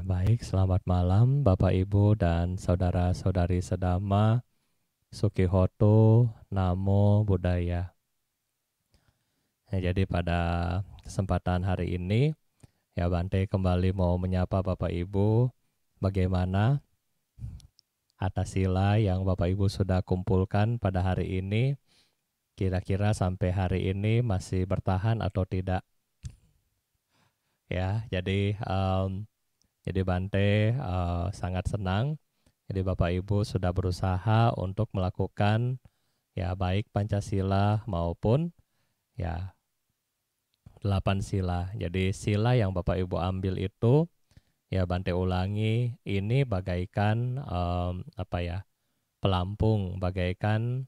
Baik, selamat malam Bapak Ibu dan saudara-saudari sedama, Sukihoto, Namo Buddhaya. Jadi pada kesempatan hari ini, ya Bante kembali mau menyapa Bapak Ibu, bagaimana atas sila yang Bapak Ibu sudah kumpulkan pada hari ini, kira-kira sampai hari ini masih bertahan atau tidak? Ya, jadi Bante sangat senang. Jadi Bapak Ibu sudah berusaha untuk melakukan ya baik Pancasila maupun ya 8 sila. Jadi sila yang Bapak Ibu ambil itu ya Bante ulangi, ini bagaikan pelampung, bagaikan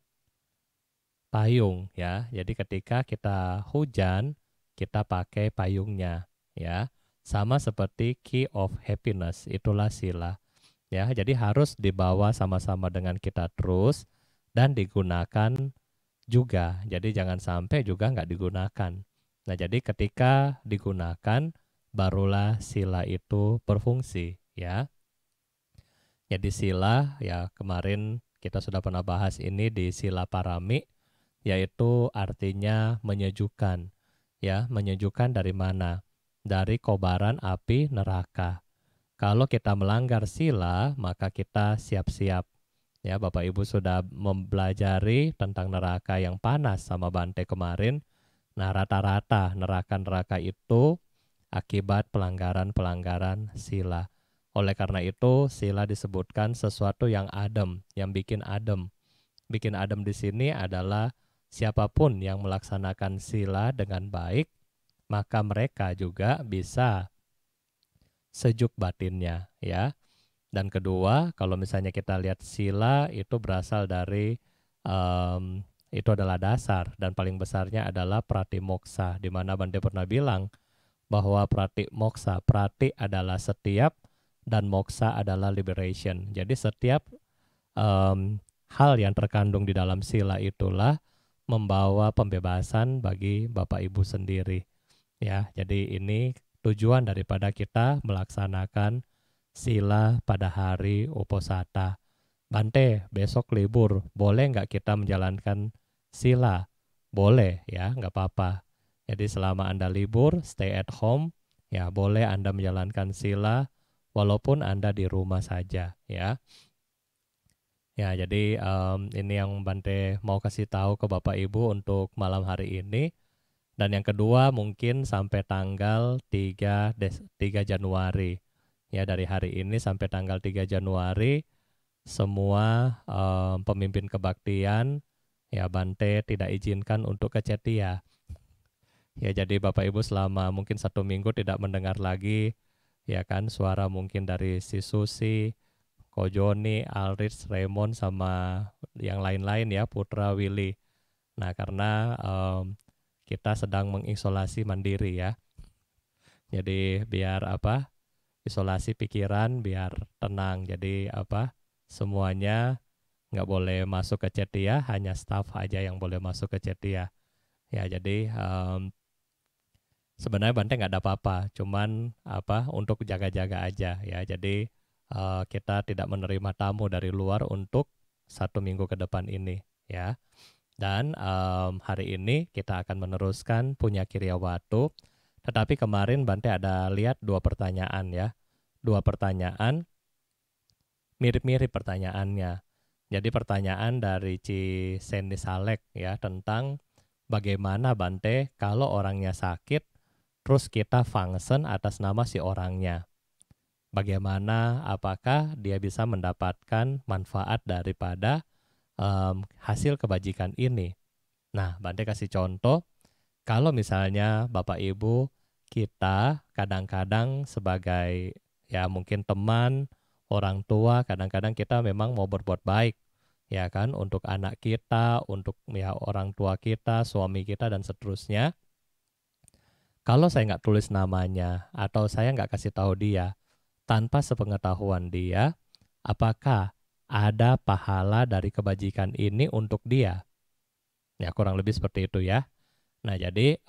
payung ya. Jadi ketika kita hujan, kita pakai payungnya ya. Sama seperti key of happiness, itulah sila. Ya, jadi harus dibawa sama-sama dengan kita terus dan digunakan juga. Jadi jangan sampai juga nggak digunakan. Nah, jadi ketika digunakan, barulah sila itu berfungsi, ya. Jadi sila, ya kemarin kita sudah pernah bahas ini di sila parami, yaitu artinya menyejukkan. Ya, menyejukkan dari mana? Dari kobaran api neraka. Kalau kita melanggar sila, maka kita siap-siap. Ya, Bapak Ibu sudah mempelajari tentang neraka yang panas sama Bante kemarin. Nah, rata-rata neraka-neraka itu akibat pelanggaran-pelanggaran sila. Oleh karena itu, sila disebutkan sesuatu yang adem, yang bikin adem. Bikin adem di sini adalah siapapun yang melaksanakan sila dengan baik, maka mereka juga bisa sejuk batinnya, ya. Dan kedua, kalau misalnya kita lihat sila itu berasal dari itu adalah dasar dan paling besarnya adalah pratimoksha, di mana Bante pernah bilang bahwa pratimoksha, prati adalah setiap dan moksha adalah liberation. Jadi setiap hal yang terkandung di dalam sila itulah membawa pembebasan bagi Bapak Ibu sendiri. Ya, jadi ini tujuan daripada kita melaksanakan sila pada hari Uposatha. Bante, besok libur, boleh nggak kita menjalankan sila? Boleh ya, nggak apa-apa. Jadi selama Anda libur, stay at home, ya boleh Anda menjalankan sila walaupun Anda di rumah saja ya. Ya, jadi ini yang Bante mau kasih tahu ke Bapak Ibu untuk malam hari ini. Dan yang kedua mungkin sampai tanggal 3 Januari. Ya, dari hari ini sampai tanggal 3 Januari semua pemimpin kebaktian ya Bante tidak izinkan untuk ke Cetia. Ya, jadi Bapak Ibu selama mungkin 1 minggu tidak mendengar lagi ya kan suara mungkin dari si Susi, Ko Joni, Alrich, Raymond sama yang lain-lain ya, Putra, Willy. Nah, karena kita sedang mengisolasi mandiri ya. Jadi biar isolasi pikiran biar tenang. Jadi semuanya nggak boleh masuk ke Cetia, hanya staff aja yang boleh masuk ke Cetia. Ya, jadi sebenarnya Bante nggak ada apa-apa, cuman untuk jaga-jaga aja ya. Jadi kita tidak menerima tamu dari luar untuk 1 minggu ke depan ini ya. Dan hari ini kita akan meneruskan punya Kiryawatu. Tetapi kemarin Bante ada lihat 2 pertanyaan ya. 2 pertanyaan, mirip-mirip pertanyaannya. Jadi pertanyaan dari Ci Sendi Salek ya tentang bagaimana Bante kalau orangnya sakit, terus kita function atas nama si orangnya. Bagaimana, apakah dia bisa mendapatkan manfaat daripada hasil kebajikan ini. Nah, Bante kasih contoh, kalau misalnya Bapak Ibu kita kadang-kadang sebagai ya mungkin teman, orang tua, kadang-kadang kita memang mau berbuat baik, ya kan, untuk anak kita, untuk ya orang tua kita, suami kita, dan seterusnya. Kalau saya nggak tulis namanya atau saya nggak kasih tahu dia, tanpa sepengetahuan dia, apakah ada pahala dari kebajikan ini untuk dia? Ya, kurang lebih seperti itu ya. Nah, jadi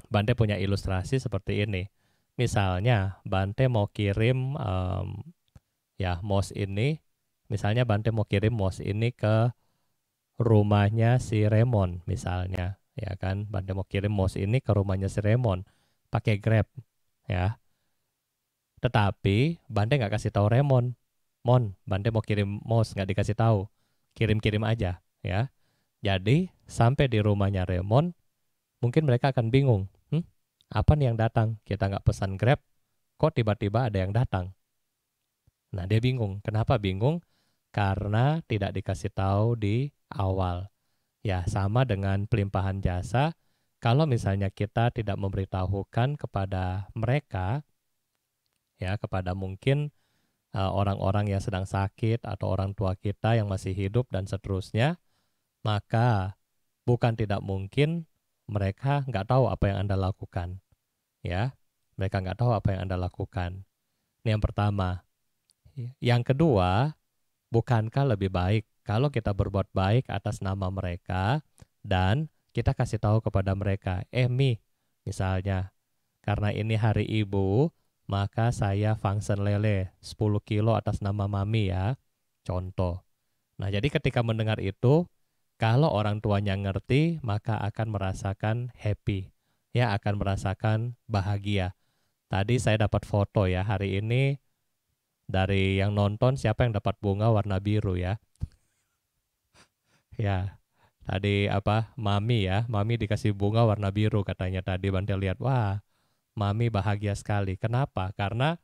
Bante punya ilustrasi seperti ini. Misalnya Bante mau kirim mouse ini, misalnya Bante mau kirim mouse ini ke rumahnya si Raymond misalnya, ya kan? Bante mau kirim mouse ini ke rumahnya si Raymond pakai Grab, ya. Tetapi Bante nggak kasih tahu Raymond, Bante mau kirim mouse, nggak dikasih tahu, kirim-kirim aja, ya. Jadi sampai di rumahnya Raymond, mungkin mereka akan bingung, apa nih yang datang? Kita nggak pesan Grab, kok tiba-tiba ada yang datang? Nah, dia bingung. Kenapa bingung? Karena tidak dikasih tahu di awal. Ya, sama dengan pelimpahan jasa. Kalau misalnya kita tidak memberitahukan kepada mereka, ya, kepada mungkin orang-orang yang sedang sakit atau orang tua kita yang masih hidup dan seterusnya, maka bukan tidak mungkin mereka nggak tahu apa yang Anda lakukan. Ya, mereka nggak tahu apa yang Anda lakukan. Ini yang pertama. Yang kedua, bukankah lebih baik kalau kita berbuat baik atas nama mereka dan kita kasih tahu kepada mereka, Mi, misalnya, karena ini hari ibu, maka saya function lele 10 kilo atas nama mami ya, contoh. Nah, jadi ketika mendengar itu, kalau orang tuanya ngerti, maka akan merasakan happy, ya, akan merasakan bahagia. Tadi saya dapat foto ya, hari ini dari yang nonton siapa yang dapat bunga warna biru ya. Ya, tadi Mami ya, Mami dikasih bunga warna biru katanya tadi Bante lihat. Wah, Mami bahagia sekali. Kenapa? Karena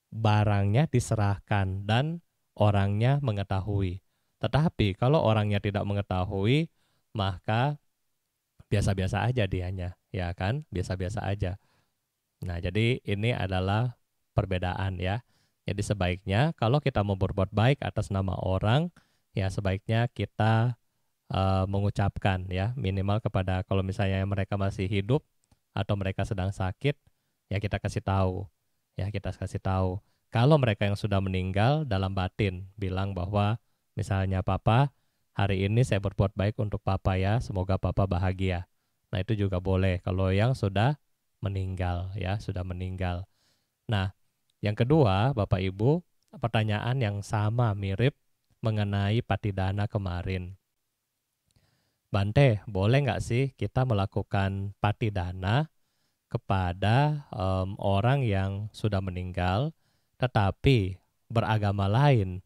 barangnya diserahkan dan orangnya mengetahui. Tetapi kalau orangnya tidak mengetahui, maka biasa-biasa aja dianya, ya kan? Biasa-biasa aja. Nah, jadi ini adalah perbedaan ya. Jadi sebaiknya kalau kita mau berbuat baik atas nama orang, ya sebaiknya kita mengucapkan ya, minimal kepada, kalau misalnya mereka masih hidup atau mereka sedang sakit, ya kita kasih tahu. Ya, kita kasih tahu. Kalau mereka yang sudah meninggal, dalam batin bilang bahwa misalnya Papa, hari ini saya berbuat baik untuk Papa ya, semoga Papa bahagia. Nah, itu juga boleh kalau yang sudah meninggal ya, sudah meninggal. Nah, yang kedua, Bapak Ibu, pertanyaan yang sama mirip mengenai patidana kemarin. Bante, boleh nggak sih kita melakukan patidana kepada orang yang sudah meninggal tetapi beragama lain?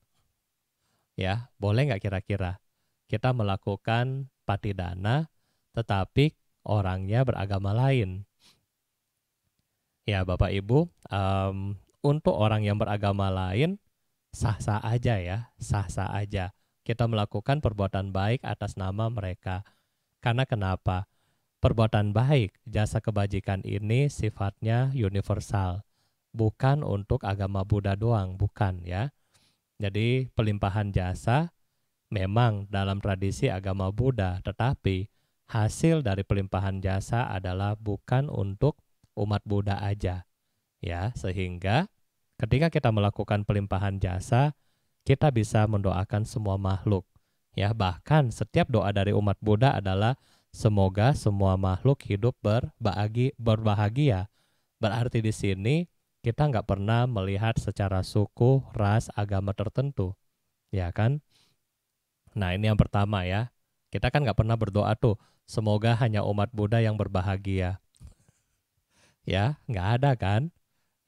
Ya, boleh nggak kira-kira kita melakukan patidana tetapi orangnya beragama lain? Ya, Bapak Ibu, untuk orang yang beragama lain sah-sah aja ya, sah-sah aja. Kita melakukan perbuatan baik atas nama mereka. Karena kenapa? Perbuatan baik, jasa kebajikan ini sifatnya universal. Bukan untuk agama Buddha doang, bukan ya. Jadi pelimpahan jasa memang dalam tradisi agama Buddha, tetapi hasil dari pelimpahan jasa adalah bukan untuk umat Buddha aja. Ya, sehingga ketika kita melakukan pelimpahan jasa, kita bisa mendoakan semua makhluk. Ya, bahkan setiap doa dari umat Buddha adalah semoga semua makhluk hidup berbahagia. Berarti di sini kita nggak pernah melihat secara suku, ras, agama tertentu, ya kan? Nah, ini yang pertama ya. Kita kan nggak pernah berdoa tuh, semoga hanya umat Buddha yang berbahagia. Ya, nggak ada kan?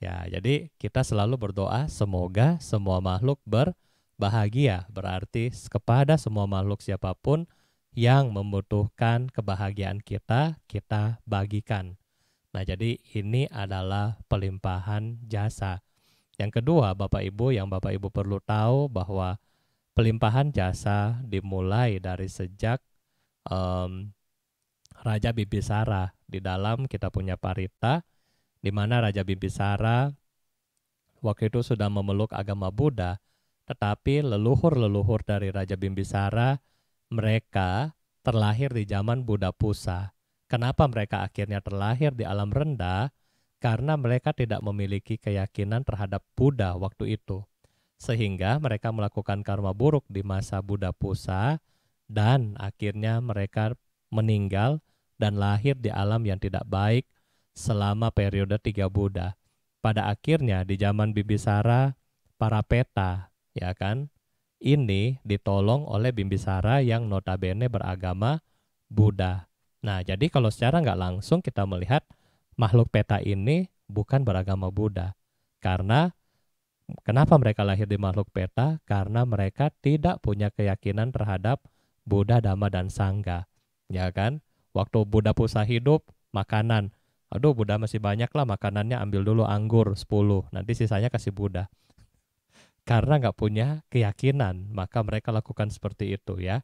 Ya, jadi kita selalu berdoa semoga semua makhluk berbahagia. Berarti kepada semua makhluk siapapun yang membutuhkan kebahagiaan kita, kita bagikan. Nah, jadi ini adalah pelimpahan jasa. Yang kedua, Bapak Ibu, yang Bapak Ibu perlu tahu bahwa pelimpahan jasa dimulai dari sejak Raja Bibisara. Di dalam kita punya parita, di mana Raja Bibisara waktu itu sudah memeluk agama Buddha, tetapi leluhur-leluhur dari Raja Bimbisara, mereka terlahir di zaman Buddha Pusa. Kenapa mereka akhirnya terlahir di alam rendah? Karena mereka tidak memiliki keyakinan terhadap Buddha waktu itu. Sehingga mereka melakukan karma buruk di masa Buddha Pusa, dan akhirnya mereka meninggal dan lahir di alam yang tidak baik selama periode 3 Buddha. pada akhirnya di zaman Bimbisara Parapeta, ya kan, ini ditolong oleh Bimbisara yang notabene beragama Buddha. Nah, jadi kalau secara nggak langsung kita melihat makhluk peta ini bukan beragama Buddha. Karena kenapa mereka lahir di makhluk peta? Karena mereka tidak punya keyakinan terhadap Buddha, Dhamma, dan Sangha. Ya kan? Waktu Buddha Pusa hidup, makanan. Aduh, Buddha masih banyak lah makanannya, ambil dulu anggur 10, nanti sisanya kasih Buddha. Karena nggak punya keyakinan, maka mereka lakukan seperti itu ya.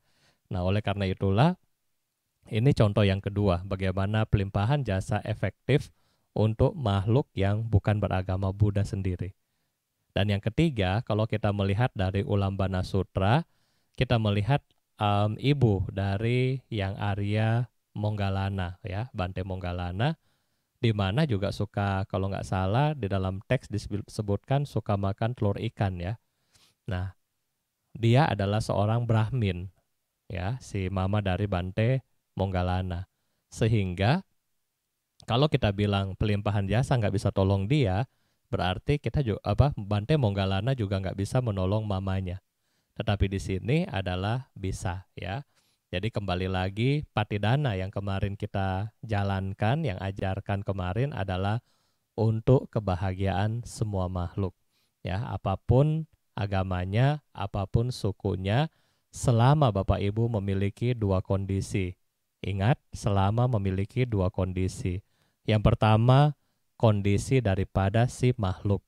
Nah, oleh karena itulah, ini contoh yang kedua, bagaimana pelimpahan jasa efektif untuk makhluk yang bukan beragama Buddha sendiri. Dan yang ketiga, kalau kita melihat dari Ulambana Sutra, kita melihat ibu dari yang Arya Monggalana, ya, Bante Monggalana, di mana juga suka, kalau nggak salah di dalam teks disebutkan suka makan telur ikan ya. Nah, dia adalah seorang Brahmin, ya, si mama dari Bante Monggalana. Sehingga kalau kita bilang pelimpahan jasa nggak bisa tolong dia, berarti kita juga Bante Monggalana juga nggak bisa menolong mamanya. Tetapi di sini adalah bisa ya. Jadi kembali lagi Patidana yang kemarin kita jalankan, yang ajarkan kemarin adalah untuk kebahagiaan semua makhluk. Ya, apapun agamanya, apapun sukunya, selama Bapak Ibu memiliki dua kondisi. Ingat, selama memiliki dua kondisi. Yang pertama, kondisi daripada si makhluk.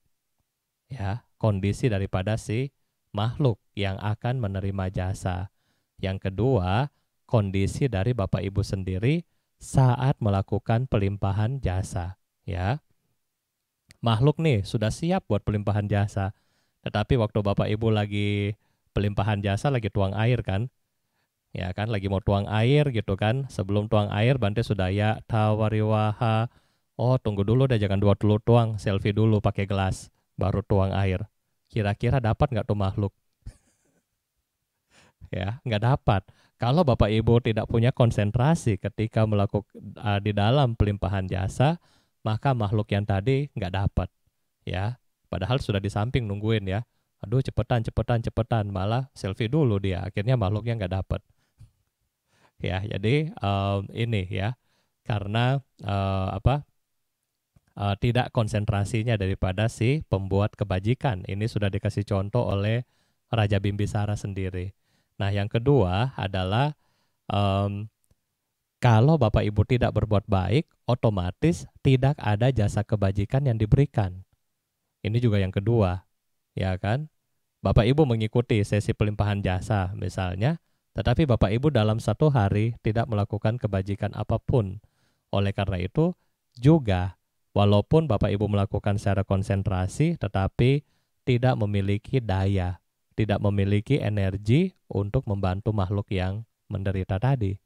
Ya, kondisi daripada si makhluk yang akan menerima jasa. Yang kedua, kondisi dari Bapak Ibu sendiri saat melakukan pelimpahan jasa, ya. Makhluk nih sudah siap buat pelimpahan jasa. Tetapi waktu Bapak Ibu lagi pelimpahan jasa, lagi tuang air kan? Ya kan, lagi mau tuang air gitu kan. Sebelum tuang air, Bante sudah ya tawariwaha. Oh, tunggu dulu deh, jangan dulu tuang, selfie dulu pakai gelas, baru tuang air. Kira-kira dapat nggak tuh makhluk? Ya, nggak dapat. Kalau Bapak Ibu tidak punya konsentrasi ketika melakukan di dalam pelimpahan jasa, maka makhluk yang tadi nggak dapat. Ya, padahal sudah di samping nungguin ya. Aduh, cepetan, cepetan, cepetan, malah selfie dulu dia. Akhirnya makhluknya nggak dapat. Ya, jadi ini ya, karena tidak konsentrasinya daripada si pembuat kebajikan. Ini sudah dikasih contoh oleh Raja Bimbisara sendiri. Nah, yang kedua adalah kalau Bapak Ibu tidak berbuat baik, otomatis tidak ada jasa kebajikan yang diberikan. Ini juga yang kedua, ya kan? Bapak Ibu mengikuti sesi pelimpahan jasa misalnya, tetapi Bapak Ibu dalam satu hari tidak melakukan kebajikan apapun. Oleh karena itu juga, walaupun Bapak Ibu melakukan secara konsentrasi, tetapi tidak memiliki daya, tidak memiliki energi untuk membantu makhluk yang menderita tadi.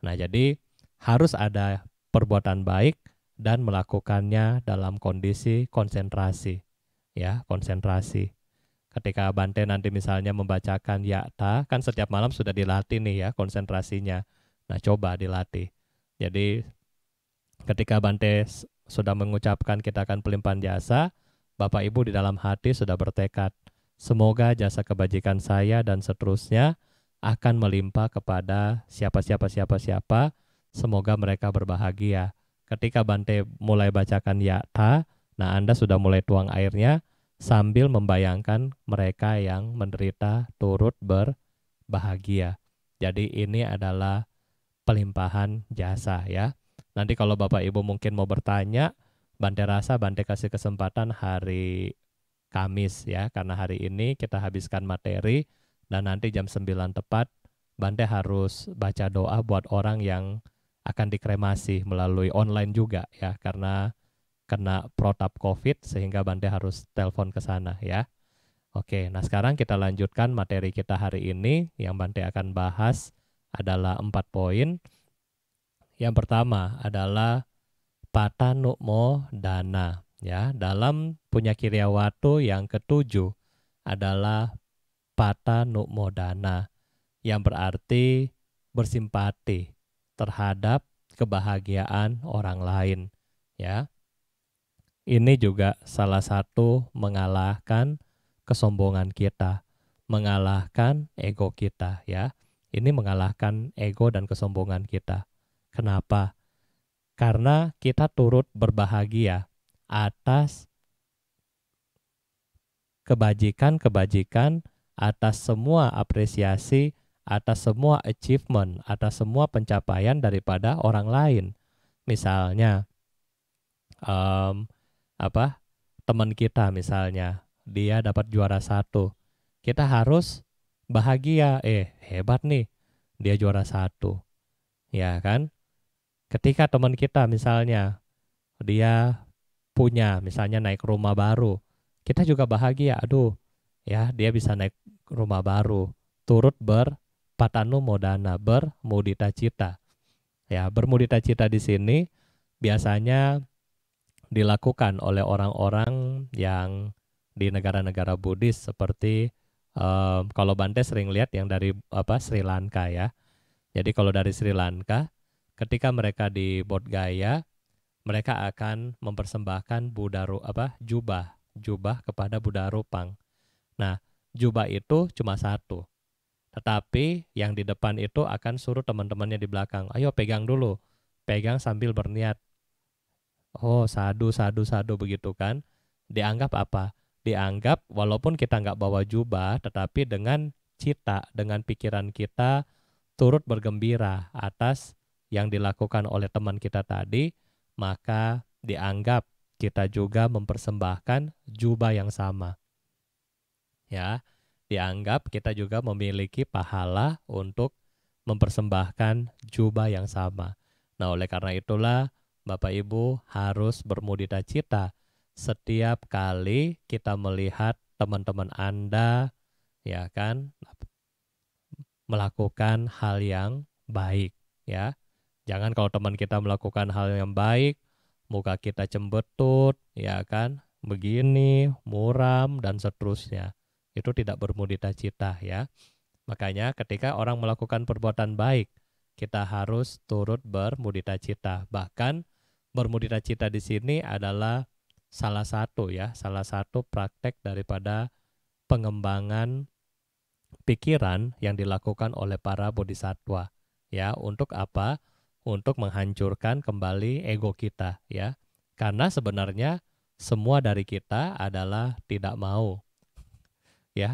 Nah, jadi harus ada perbuatan baik dan melakukannya dalam kondisi konsentrasi. Ya, konsentrasi. Ketika Bante nanti misalnya membacakan yakta, kan setiap malam sudah dilatih nih ya konsentrasinya. Nah, coba dilatih. Jadi ketika Bante sudah mengucapkan kita akan pelimpahan jasa, Bapak Ibu di dalam hati sudah bertekad, semoga jasa kebajikan saya dan seterusnya akan melimpah kepada siapa, semoga mereka berbahagia. Ketika Bante mulai bacakan yakta, nah Anda sudah mulai tuang airnya sambil membayangkan mereka yang menderita turut berbahagia. Jadi ini adalah pelimpahan jasa ya. Nanti kalau Bapak Ibu mungkin mau bertanya, Bante rasa Bante kasih kesempatan hari Kamis ya, karena hari ini kita habiskan materi dan nanti jam 9 tepat Bante harus baca doa buat orang yang akan dikremasi melalui online juga ya, karena kena protap COVID sehingga Bante harus telepon ke sana ya. Oke, nah sekarang kita lanjutkan materi kita hari ini. Yang Bante akan bahas adalah 4 poin. Yang pertama adalah patanukmo dana. Ya, dalam punya Kiryawatu yang ketujuh adalah patanukmo dana, yang berarti bersimpati terhadap kebahagiaan orang lain. Ya, Ini juga salah satu mengalahkan kesombongan kita, mengalahkan ego kita ya. Ini mengalahkan ego dan kesombongan kita. Kenapa? Karena kita turut berbahagia atas kebajikan-kebajikan, atas semua apresiasi, atas semua achievement, atas semua pencapaian daripada orang lain. Misalnya, em, teman kita misalnya, dia dapat juara 1. Kita harus bahagia, hebat nih, dia juara 1. Ya kan? Ketika teman kita misalnya, dia punya misalnya naik rumah baru, kita juga bahagia, aduh ya dia bisa naik rumah baru, turut berpatanu modana, bermudita cita. Ya, bermudita cita di sini biasanya dilakukan oleh orang-orang yang di negara-negara Buddhis seperti kalau Bante sering lihat yang dari Sri Lanka ya. Jadi kalau dari Sri Lanka, ketika mereka di Bodh Gaya, mereka akan mempersembahkan jubah kepada Buddha Rupang. Nah, jubah itu cuma 1. Tetapi yang di depan itu akan suruh teman-temannya di belakang, ayo pegang dulu. Pegang sambil berniat, oh sadu, sadu, sadu begitu kan. Dianggap apa? Dianggap walaupun kita nggak bawa jubah, tetapi dengan cita, dengan pikiran kita turut bergembira atas yang dilakukan oleh teman kita tadi, maka dianggap kita juga mempersembahkan jubah yang sama. Ya, dianggap kita juga memiliki pahala untuk mempersembahkan jubah yang sama. Nah, oleh karena itulah Bapak Ibu harus bermudita cita setiap kali kita melihat teman-teman Anda ya kan melakukan hal yang baik ya. Jangan kalau teman kita melakukan hal yang baik, muka kita cembetut ya kan, begini, muram dan seterusnya. Itu tidak bermudita cita ya. Makanya ketika orang melakukan perbuatan baik, kita harus turut bermudita cita. Bahkan bermudita cita di sini adalah salah satu praktek daripada pengembangan pikiran yang dilakukan oleh para bodhisattva. Ya, untuk apa? Untuk menghancurkan kembali ego kita ya. Karena sebenarnya semua dari kita adalah tidak mau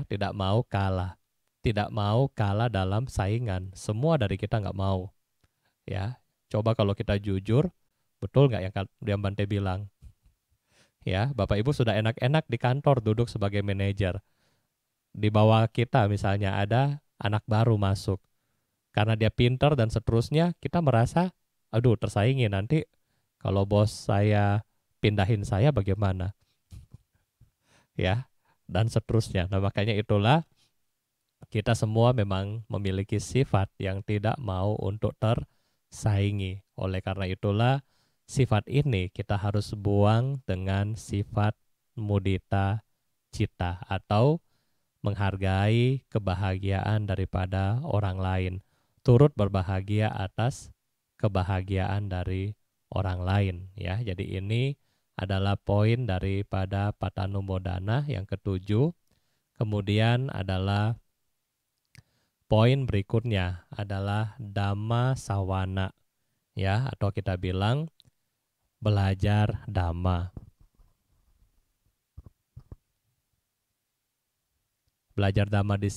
tidak mau kalah. Tidak mau kalah dalam saingan. Semua dari kita nggak mau. Ya, coba kalau kita jujur, betul nggak yang Bante bilang? Ya, Bapak Ibu sudah enak-enak di kantor duduk sebagai manajer. Di bawah kita misalnya ada anak baru masuk. Karena dia pintar dan seterusnya, kita merasa, aduh tersaingi nanti kalau bos saya pindahin saya bagaimana? Ya, dan seterusnya. Nah, makanya itulah kita semua memang memiliki sifat yang tidak mau untuk tersaingi. Oleh karena itulah sifat ini kita harus buang dengan sifat mudita cita atau menghargai kebahagiaan daripada orang lain. Turut berbahagia atas kebahagiaan dari orang lain ya. Jadi ini adalah poin daripada Patanumodana yang ke-7. Kemudian adalah poin berikutnya adalah Dhamma Sawana ya, atau kita bilang belajar Dhamma. Belajar Dhamma di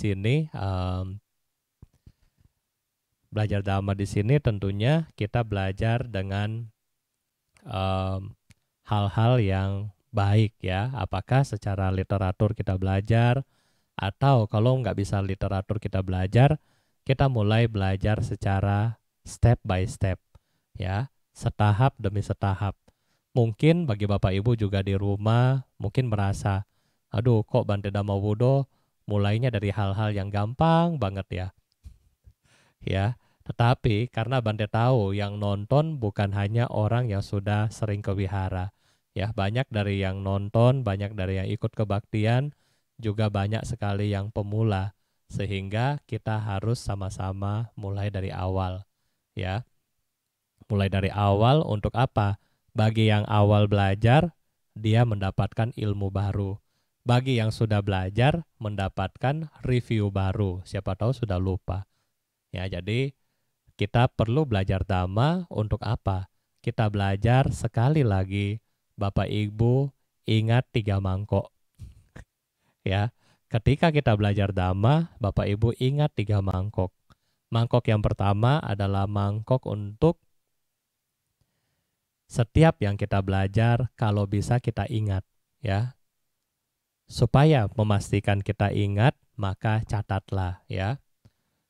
sini tentunya kita belajar dengan hal-hal yang baik ya. Apakah secara literatur kita belajar, atau kalau nggak bisa literatur kita belajar, kita mulai belajar secara step by step ya, setahap demi setahap. Mungkin bagi Bapak Ibu juga di rumah mungkin merasa, aduh kok Bante Dhamma Wudhu mulainya dari hal-hal yang gampang banget ya. Ya, tetapi karena Bante tahu yang nonton bukan hanya orang yang sudah sering ke wihara. Ya, banyak dari yang nonton, banyak dari yang ikut kebaktian, juga banyak sekali yang pemula. Sehingga kita harus sama-sama mulai dari awal. Ya, mulai dari awal untuk apa? Bagi yang awal belajar, dia mendapatkan ilmu baru. Bagi yang sudah belajar, mendapatkan review baru. Siapa tahu sudah lupa. Ya, jadi kita perlu belajar Dhamma untuk apa? Kita belajar sekali lagi, Bapak Ibu ingat 3 mangkok. Ya, ketika kita belajar Dhamma, Bapak Ibu ingat 3 mangkok. Mangkok yang pertama adalah mangkok untuk setiap yang kita belajar, kalau bisa kita ingat, ya. Supaya memastikan kita ingat, maka catatlah, ya.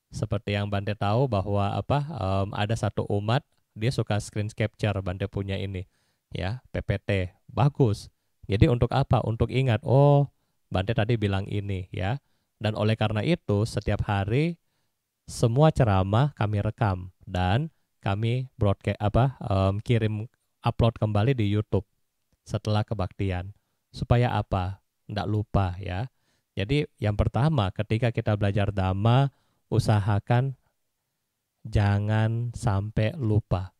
Seperti yang Bante tahu bahwa ada satu umat dia suka screen capture, Bante punya ini, ya, PPT, bagus. Jadi untuk apa? Untuk ingat, oh, Bante tadi bilang ini, ya. Dan oleh karena itu, setiap hari semua ceramah kami rekam dan kami broadcast kirim upload kembali di YouTube setelah kebaktian. Supaya apa? Nggak lupa, ya. Jadi yang pertama ketika kita belajar Dhamma, usahakan jangan sampai lupa.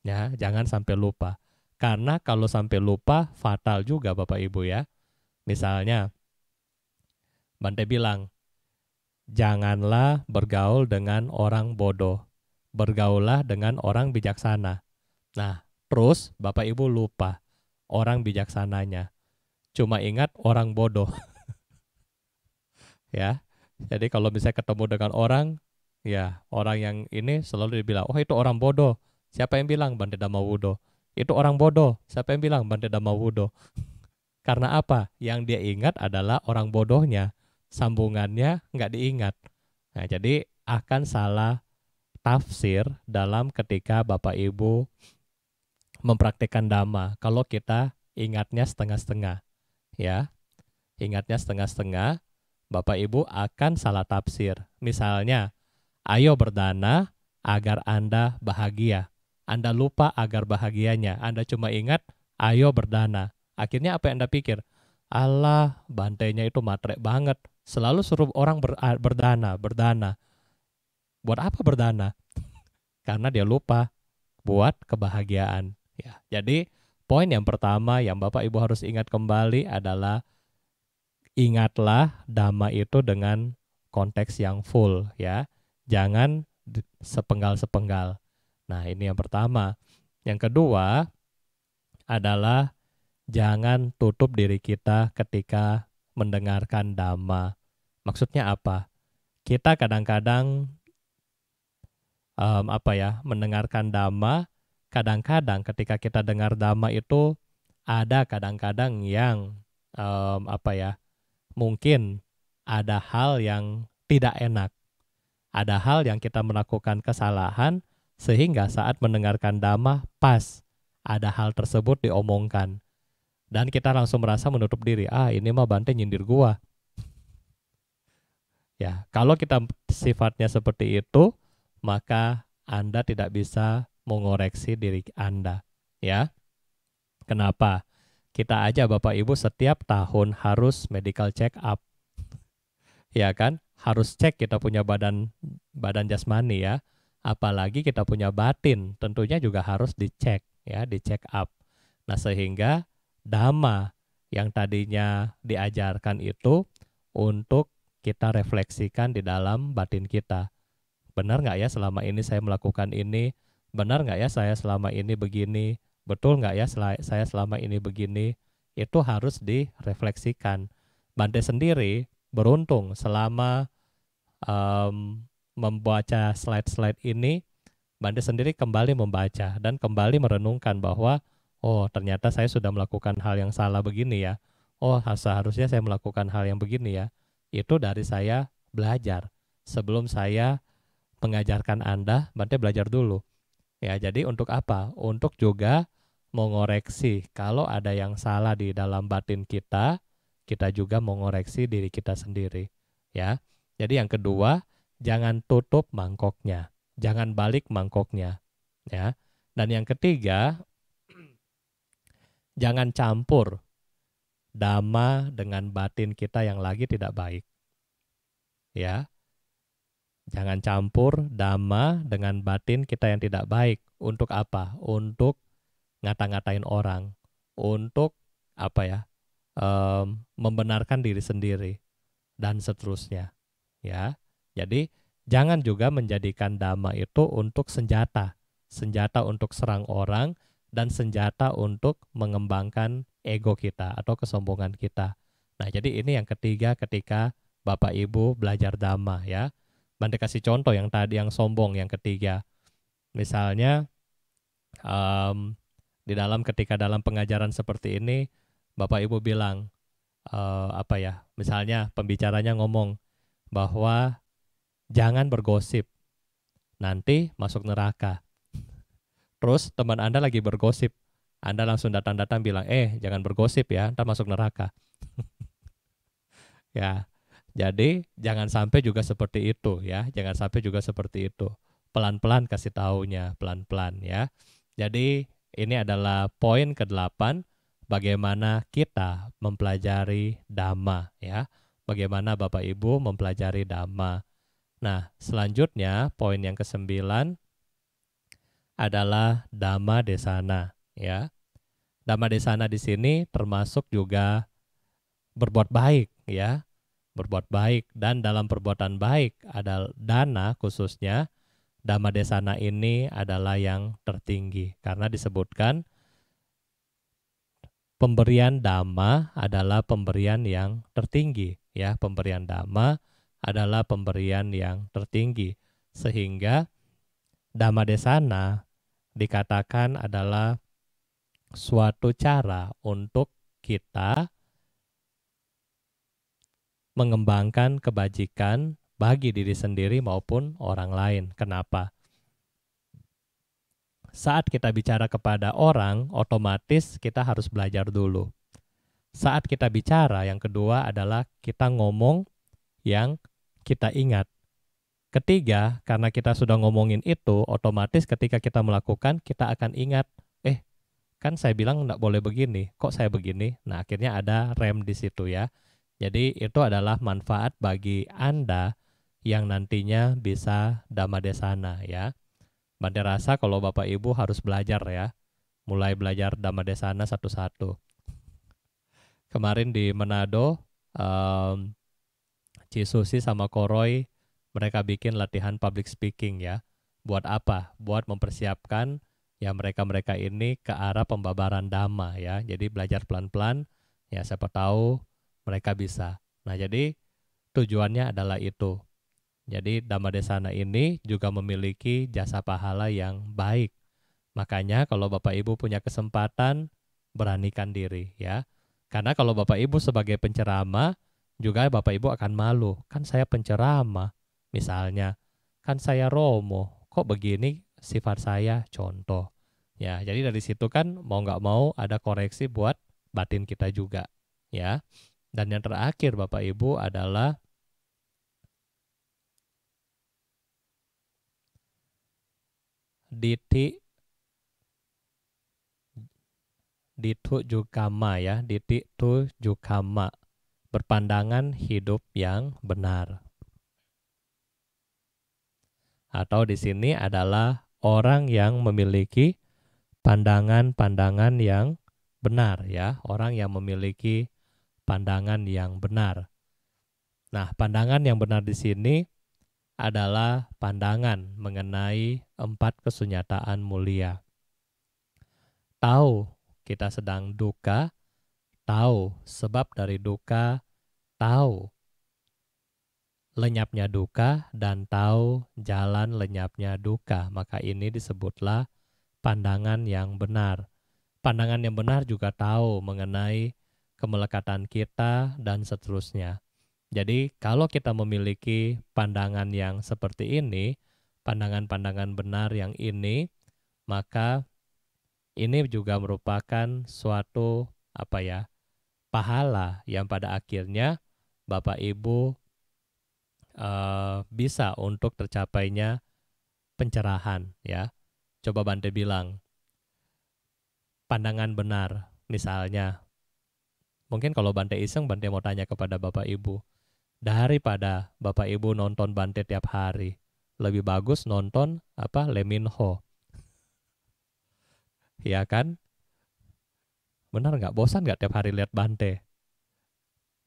Ya, jangan sampai lupa. Karena kalau sampai lupa fatal juga Bapak Ibu, ya. Misalnya Bante bilang, janganlah bergaul dengan orang bodoh. Bergaullah dengan orang bijaksana. Nah, terus Bapak Ibu lupa orang bijaksananya. Cuma ingat orang bodoh. Ya. Jadi kalau misalnya ketemu dengan orang, ya orang yang ini selalu dibilang, oh itu orang bodoh. Siapa yang bilang? Bante Dhammawudo. Itu orang bodoh. Siapa yang bilang? Bante Dhammawudo. Karena apa? Yang dia ingat adalah orang bodohnya. Sambungannya nggak diingat. Nah, jadi akan salah tafsir dalam ketika Bapak Ibu mempraktikkan Dhamma. Kalau kita ingatnya setengah-setengah, ya. Ingatnya setengah-setengah, Bapak Ibu akan salah tafsir. Misalnya, ayo berdana agar Anda bahagia. Anda lupa agar bahagianya. Anda cuma ingat, ayo berdana. Akhirnya apa yang Anda pikir? Allah, bantainya itu matre banget. Selalu suruh orang berdana, berdana. Buat apa berdana? Karena dia lupa buat kebahagiaan. Ya, jadi poin yang pertama yang Bapak Ibu harus ingat kembali adalah ingatlah Dhamma itu dengan konteks yang full, ya. Jangan sepenggal-sepenggal. Nah, ini yang pertama. Yang kedua adalah jangan tutup diri kita ketika mendengarkan Dhamma. Maksudnya apa? Kita kadang-kadang mendengarkan Dhamma, kadang-kadang ketika kita dengar Dhamma itu ada kadang-kadang yang mungkin ada hal yang tidak enak. Ada hal yang kita melakukan kesalahan sehingga saat mendengarkan Dhamma pas ada hal tersebut diomongkan. Dan kita langsung merasa menutup diri. Ini mah Bante nyindir gua. Ya, kalau kita sifatnya seperti itu, maka Anda tidak bisa mengoreksi diri Anda. Ya, kenapa? Kita aja Bapak Ibu setiap tahun harus medical check up. Ya kan? Harus cek kita punya badan jasmani, ya. Apalagi kita punya batin, tentunya juga harus dicek, ya, dicek up. Nah, sehingga Dhamma yang tadinya diajarkan itu untuk kita refleksikan di dalam batin kita. Benar nggak ya selama ini saya melakukan ini? Benar nggak ya saya selama ini begini? Betul nggak ya saya selama ini begini? Itu harus direfleksikan. Bante sendiri beruntung selama membaca slide-slide ini, Bante sendiri kembali membaca dan kembali merenungkan bahwa, oh ternyata saya sudah melakukan hal yang salah begini ya. Oh seharusnya saya melakukan hal yang begini ya. Itu dari saya belajar. Sebelum saya mengajarkan Anda, Bante belajar dulu. Ya, jadi untuk apa? Untuk juga mengoreksi kalau ada yang salah di dalam batin kita, kita juga mengoreksi diri kita sendiri. Ya. Jadi yang kedua, jangan tutup mangkoknya. Jangan balik mangkoknya. Ya. Dan yang ketiga, jangan campur Dhamma dengan batin kita yang lagi tidak baik. Ya. Jangan campur Dhamma dengan batin kita yang tidak baik. Untuk apa? Untuk ngata-ngatain orang. Untuk apa ya, membenarkan diri sendiri dan seterusnya, ya. Jadi jangan juga menjadikan dhamma itu untuk senjata, senjata untuk serang orang dan senjata untuk mengembangkan ego kita atau kesombongan kita. Nah, jadi ini yang ketiga ketika Bapak Ibu belajar dhamma, ya. Bante kasih contoh yang tadi yang sombong yang ketiga. Misalnya di dalam ketika dalam pengajaran seperti ini Bapak Ibu bilang apa ya? Misalnya pembicaranya ngomong bahwa jangan bergosip, nanti masuk neraka. Terus teman Anda lagi bergosip, Anda langsung datang-datang bilang, jangan bergosip ya, ntar masuk neraka. Ya, jadi jangan sampai juga seperti itu ya, jangan sampai juga seperti itu. Pelan-pelan kasih taunya, pelan-pelan ya. Jadi ini adalah poin ke-8, bagaimana kita mempelajari dhamma ya. Bagaimana Bapak Ibu mempelajari dhamma. Nah, selanjutnya poin yang ke-9 adalah dhamma desana ya. Dhamma desana di sini termasuk juga berbuat baik ya. Berbuat baik, dan dalam perbuatan baik adalah dana khususnya dhamma desana ini adalah yang tertinggi karena disebutkan pemberian dhamma adalah pemberian yang tertinggi ya, pemberian dhamma adalah pemberian yang tertinggi sehingga dhamma desana dikatakan adalah suatu cara untuk kita mengembangkan kebajikan bagi diri sendiri maupun orang lain. Kenapa? Saat kita bicara kepada orang, otomatis kita harus belajar dulu. Saat kita bicara, yang kedua adalah kita ngomong yang kita ingat. Ketiga, karena kita sudah ngomongin itu, otomatis ketika kita melakukan, kita akan ingat, kan saya bilang nggak boleh begini, kok saya begini? Nah, akhirnya ada rem di situ ya. Jadi itu adalah manfaat bagi Anda yang nantinya bisa dhamma desana ya. Bante rasa kalau Bapak Ibu harus belajar ya. Mulai belajar dhamma desana satu-satu. Kemarin di Manado, Cisusi sama Koroy, mereka bikin latihan public speaking ya. Buat apa? Buat mempersiapkan ya mereka-mereka ini ke arah pembabaran dhamma ya. Jadi belajar pelan-pelan, ya siapa tahu mereka bisa. Nah, jadi tujuannya adalah itu. Jadi dhamma desana ini juga memiliki jasa pahala yang baik. Makanya kalau Bapak Ibu punya kesempatan, beranikan diri ya. Karena kalau Bapak Ibu sebagai penceramah, juga Bapak Ibu akan malu. Kan saya penceramah, misalnya. Kan saya romo, kok begini sifat saya, contoh. Ya, jadi dari situ kan mau nggak mau ada koreksi buat batin kita juga. Ya. Dan yang terakhir Bapak Ibu adalah ditu jukama ya, ditu jukama, berpandangan hidup yang benar. Atau di sini adalah orang yang memiliki pandangan-pandangan yang benar ya, orang yang memiliki pandangan yang benar. Nah, pandangan yang benar di sini adalah pandangan mengenai 4 kesunyataan mulia. Tahu kita sedang duka, tahu sebab dari duka, tahu lenyapnya duka, dan tahu jalan lenyapnya duka. Maka ini disebutlah pandangan yang benar. Pandangan yang benar juga tahu mengenai kemelekatan kita dan seterusnya. Jadi kalau kita memiliki pandangan yang seperti ini, pandangan-pandangan benar yang ini, maka ini juga merupakan suatu pahala yang pada akhirnya Bapak Ibu bisa untuk tercapainya pencerahan ya. Coba Bante bilang pandangan benar, misalnya mungkin kalau Bante iseng, Bante mau tanya kepada Bapak Ibu, daripada Bapak Ibu nonton Bante tiap hari, lebih bagus nonton Lee Min Ho, ya kan? Benar nggak? Bosan nggak tiap hari lihat Bante?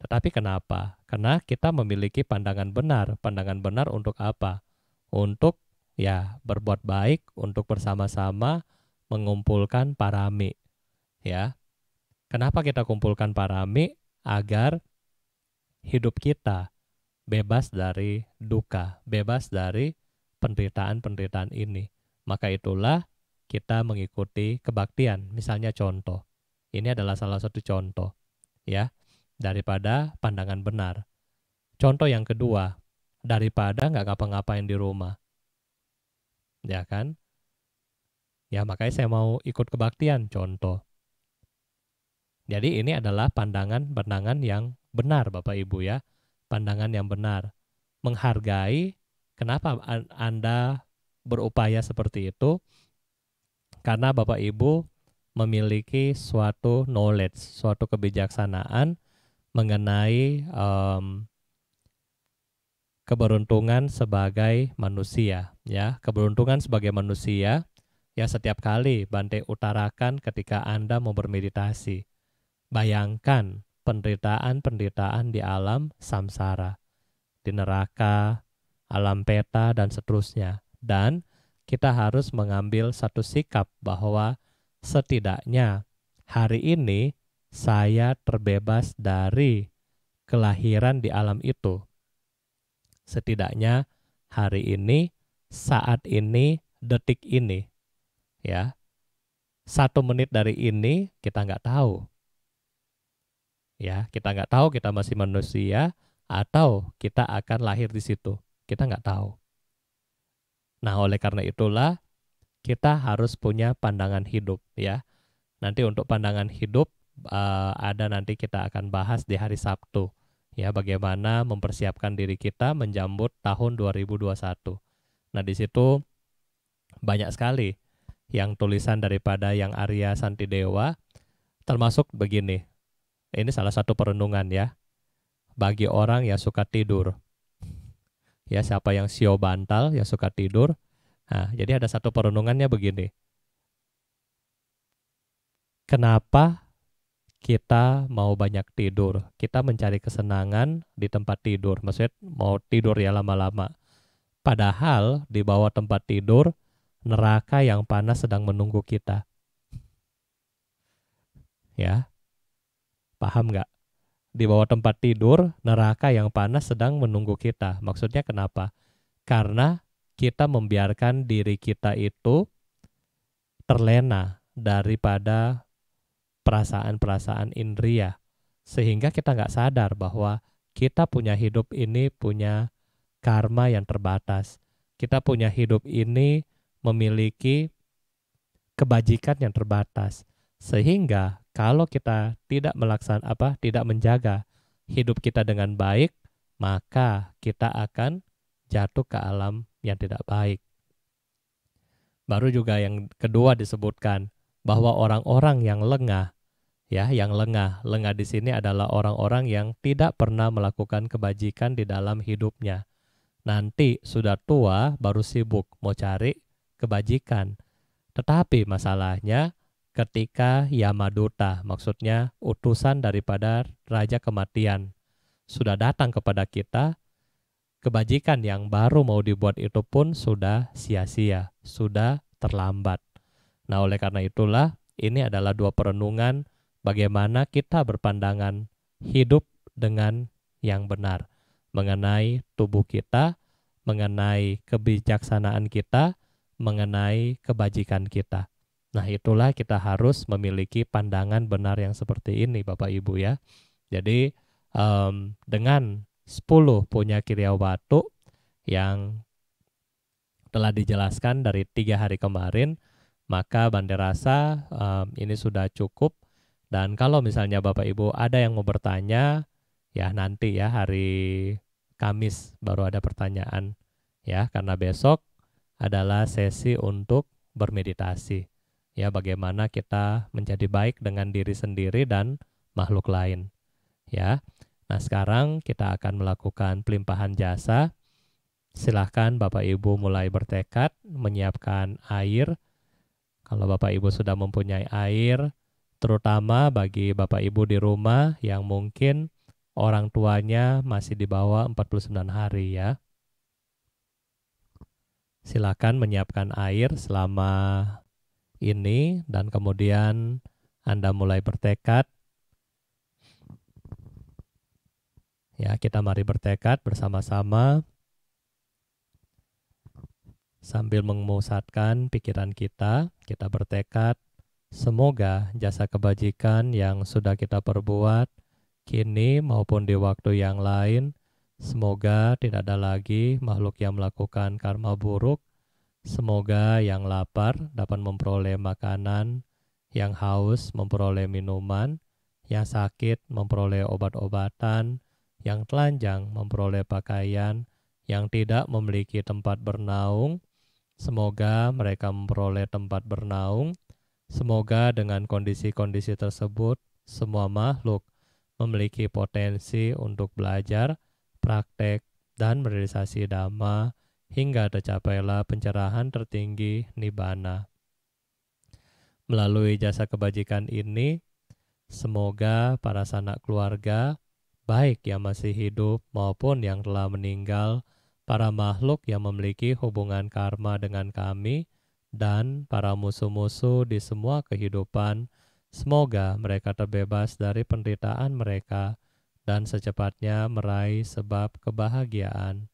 Tetapi kenapa? Karena kita memiliki pandangan benar. Pandangan benar untuk apa? Untuk ya berbuat baik, untuk bersama-sama mengumpulkan parami. Ya, kenapa kita kumpulkan parami? Agar hidup kita bebas dari duka, bebas dari penderitaan-penderitaan ini. Maka itulah kita mengikuti kebaktian. Misalnya contoh, ini adalah salah satu contoh ya daripada pandangan benar. Contoh yang kedua, daripada nggak ngapa-ngapain di rumah, ya kan? Ya makanya saya mau ikut kebaktian, contoh. Jadi ini adalah pandangan-pandangan yang benar Bapak Ibu ya. Pandangan yang benar. Menghargai kenapa Anda berupaya seperti itu. Karena Bapak Ibu memiliki suatu knowledge, suatu kebijaksanaan mengenai keberuntungan sebagai manusia. Ya, keberuntungan sebagai manusia ya setiap kali Bante utarakan ketika Anda mau bermeditasi. Bayangkan penderitaan-penderitaan di alam samsara, di neraka, alam peta, dan seterusnya. Dan kita harus mengambil satu sikap bahwa setidaknya hari ini saya terbebas dari kelahiran di alam itu. Setidaknya hari ini, saat ini, detik ini. Ya, 1 menit dari ini kita nggak tahu. Ya, kita nggak tahu kita masih manusia atau kita akan lahir di situ. Kita nggak tahu. Nah, oleh karena itulah kita harus punya pandangan hidup ya. Nanti untuk pandangan hidup ada nanti kita akan bahas di hari Sabtu. Ya, bagaimana mempersiapkan diri kita menjambut tahun 2021. Nah, di situ banyak sekali yang tulisan daripada yang Arya Santidewa, termasuk begini. Ini salah satu perenungan ya. Bagi orang yang suka tidur. Ya, siapa yang sio bantal, yang suka tidur. Nah, jadi ada satu perenungannya begini. Kenapa kita mau banyak tidur? Kita mencari kesenangan di tempat tidur. Maksudnya mau tidur ya lama-lama. Padahal di bawah tempat tidur, neraka yang panas sedang menunggu kita. Ya, paham nggak? Di bawah tempat tidur, neraka yang panas sedang menunggu kita. Maksudnya kenapa? Karena kita membiarkan diri kita itu terlena daripada perasaan-perasaan indria. Sehingga kita nggak sadar bahwa kita punya hidup ini punya karma yang terbatas. Kita punya hidup ini memiliki kebajikan yang terbatas. Sehingga kalau kita tidak tidak menjaga hidup kita dengan baik, maka kita akan jatuh ke alam yang tidak baik. Baru juga yang kedua disebutkan bahwa orang-orang yang lengah, ya, yang lengah di sini adalah orang-orang yang tidak pernah melakukan kebajikan di dalam hidupnya. Nanti sudah tua baru sibuk mau cari kebajikan. Tetapi masalahnya ketika Yamaduta, maksudnya utusan daripada Raja Kematian, sudah datang kepada kita, kebajikan yang baru mau dibuat itu pun sudah sia-sia, sudah terlambat. Nah, oleh karena itulah, ini adalah dua perenungan bagaimana kita berpandangan hidup dengan yang benar, mengenai tubuh kita, mengenai kebijaksanaan kita, mengenai kebajikan kita. Nah, itulah kita harus memiliki pandangan benar yang seperti ini Bapak Ibu ya. Jadi dengan 10 punya Kiryawatu yang telah dijelaskan dari 3 hari kemarin, maka Bante rasa ini sudah cukup. Dan kalau misalnya Bapak Ibu ada yang mau bertanya, ya nanti ya hari Kamis baru ada pertanyaan ya, karena besok adalah sesi untuk bermeditasi. Ya, bagaimana kita menjadi baik dengan diri sendiri dan makhluk lain. Ya. Nah, sekarang kita akan melakukan pelimpahan jasa. Silahkan Bapak Ibu mulai bertekad menyiapkan air. Kalau Bapak Ibu sudah mempunyai air, terutama bagi Bapak Ibu di rumah yang mungkin orang tuanya masih di bawah 49 hari ya. Silakan menyiapkan air selama ini dan kemudian Anda mulai bertekad. Ya, kita mari bertekad bersama-sama sambil memusatkan pikiran kita bertekad semoga jasa kebajikan yang sudah kita perbuat kini maupun di waktu yang lain, semoga tidak ada lagi makhluk yang melakukan karma buruk. Semoga yang lapar dapat memperoleh makanan, yang haus memperoleh minuman, yang sakit memperoleh obat-obatan, yang telanjang memperoleh pakaian, yang tidak memiliki tempat bernaung, semoga mereka memperoleh tempat bernaung. Semoga dengan kondisi-kondisi tersebut, semua makhluk memiliki potensi untuk belajar, praktek, dan merealisasi dhamma hingga tercapailah pencerahan tertinggi nibbana. Melalui jasa kebajikan ini, semoga para sanak keluarga, baik yang masih hidup maupun yang telah meninggal, para makhluk yang memiliki hubungan karma dengan kami, dan para musuh-musuh di semua kehidupan, semoga mereka terbebas dari penderitaan mereka dan secepatnya meraih sebab kebahagiaan.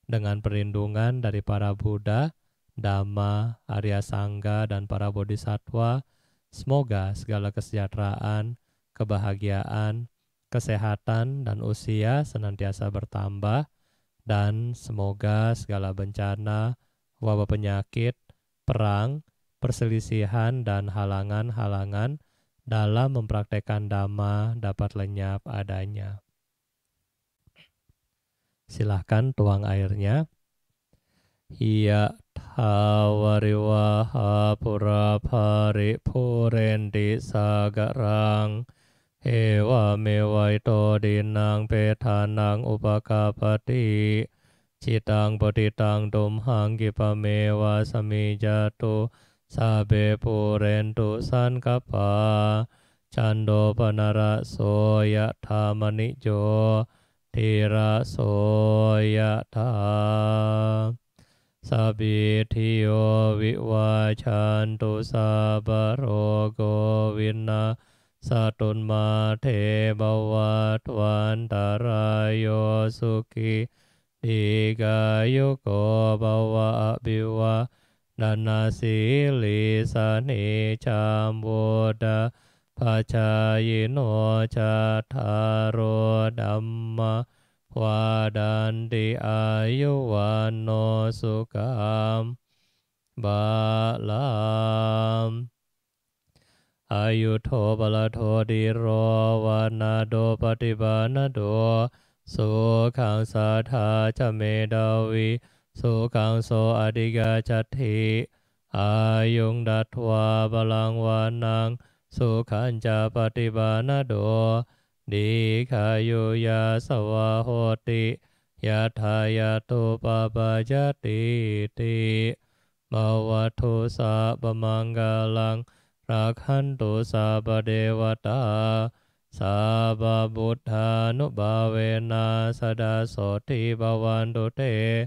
Dengan perlindungan dari para Buddha, Dhamma, Arya Sangga, dan para Bodhisattva, semoga segala kesejahteraan, kebahagiaan, kesehatan, dan usia senantiasa bertambah, dan semoga segala bencana, wabah penyakit, perang, perselisihan, dan halangan-halangan dalam mempraktekkan Dhamma dapat lenyap adanya. Silahkan tuang airnya. Ya tawariwaha pura pari purendi sagarang ewa mewaito dinang petanang upakapati citang potitang tumhang kipamewa samijatu sabe purentu sankapa cando panara soya tamanijo tira soya ta sabi tiyo viwachantu sabarogo vinna satun mate bhavatwantarayo sukhi digayuko bhava abhiwa nanasili sani camboda pacayino catharo dhamma wadanti ayuwano sukam balam ayutho balatho diro vanado patibanado sukhang satha camedawi sukhang so adiga cathi ayung datwa balang wanang sukhang ca patibanado dikhayu ya sawahoti yathayatu pabajati ti bhavatu sabamanggalang rakhantu sabadevata sababuddhanubhavena sadasoti bhavantu te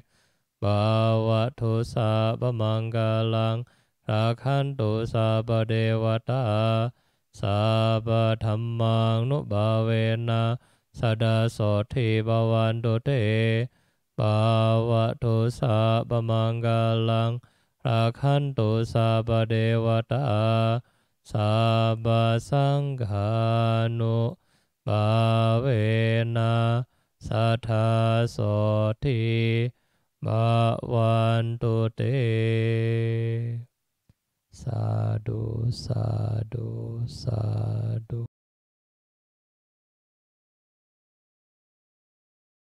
bhavatu sabamanggalang rakhantu sabadevata sabadhammang nubhavena sadasoti bhavantu te bhavatu sabamanggalang rakhantu sabadevata sabasanghanu bhavena sadasoti bhavantu te. Sadhu, sadhu, sadhu.